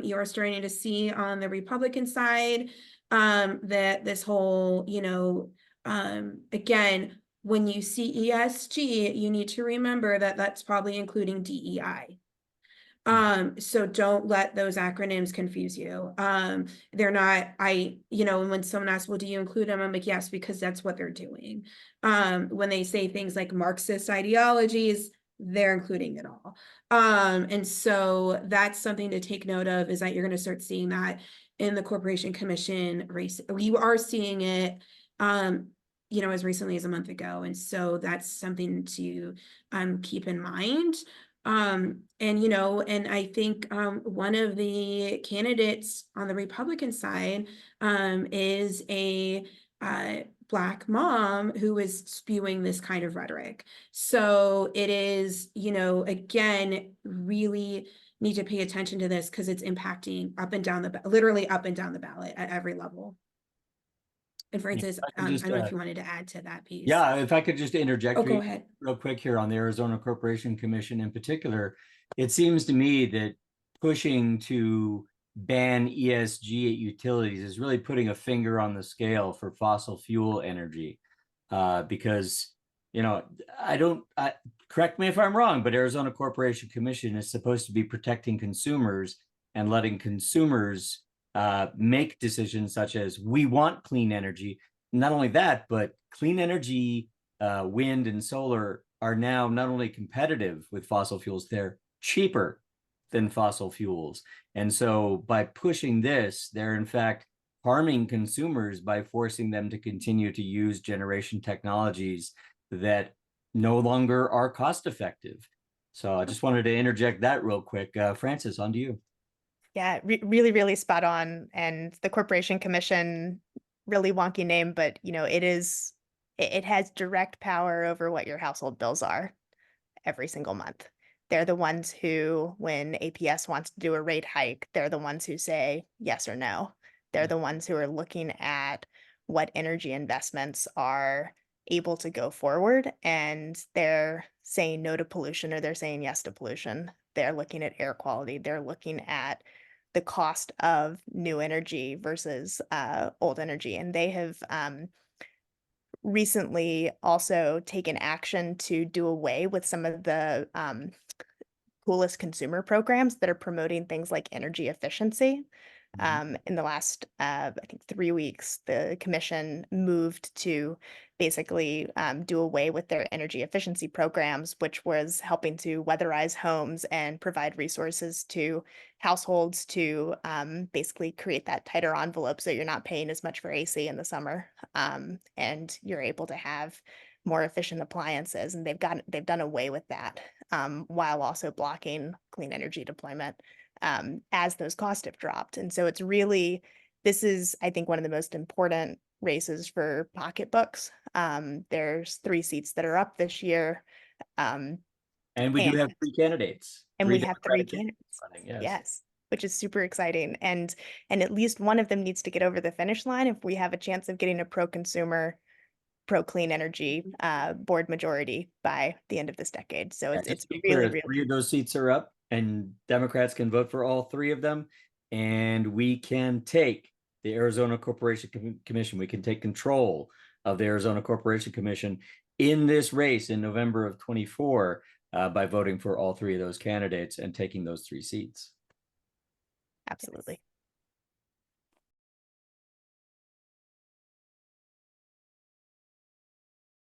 You're starting to see on the Republican side that this whole, again, when you see ESG, you need to remember that that's probably including DEI. So don't let those acronyms confuse you. They're not, when someone asks, well, do you include them? I'm like, yes, because that's what they're doing. When they say things like Marxist ideologies, they're including it all. And so that's something to take note of, is that you're going to start seeing that in the Corporation Commission race. You are seeing it, as recently as a month ago. And so that's something to keep in mind. And I think one of the candidates on the Republican side is a Black mom who is spewing this kind of rhetoric. So it is, again, really need to pay attention to this, because it's impacting literally up and down the ballot at every level. And Francis, I don't know if you wanted to add to that piece. Yeah, if I could just interject go ahead. real quick here on the Arizona Corporation Commission in particular. It seems to me that pushing to ban ESG at utilities is really putting a finger on the scale for fossil fuel energy, because, correct me if I'm wrong, but Arizona Corporation Commission is supposed to be protecting consumers and letting consumers make decisions such as, we want clean energy. Not only that, but clean energy, wind and solar are now not only competitive with fossil fuels, they're cheaper than fossil fuels. And so by pushing this, they're in fact harming consumers by forcing them to continue to use generation technologies that no longer are cost effective. So I just wanted to interject that real quick. Francis, on to you. Yeah, really, really spot on. And the Corporation Commission, really wonky name, but it has direct power over what your household bills are every single month. They're the ones who, when APS wants to do a rate hike, they're the ones who say yes or no. They're the ones who are looking at what energy investments are able to go forward, and they're saying no to pollution or they're saying yes to pollution. They're looking at air quality. They're looking at the cost of new energy versus old energy. And they have recently also taken action to do away with some of the coolest consumer programs that are promoting things like energy efficiency. In the last, I think 3 weeks, the commission moved to basically do away with their energy efficiency programs, which was helping to weatherize homes and provide resources to households to basically create that tighter envelope so you're not paying as much for AC in the summer, and you're able to have more efficient appliances. And they've done away with that, while also blocking clean energy deployment as those costs have dropped. And so this is, I think, one of the most important races for pocketbooks. There's 3 seats that are up this year. And we do have 3 candidates. And we have 3 candidates. Yes. Yes, which is super exciting. And at least one of them needs to get over the finish line if we have a chance of getting a pro-consumer, pro-clean energy board majority by the end of this decade. So it's really 3 of those seats are up, and Democrats can vote for all 3 of them, and we can take the Arizona Corporation Commission. We can take control of the Arizona Corporation Commission in this race in November of 24 by voting for all 3 of those candidates and taking those 3 seats. Absolutely.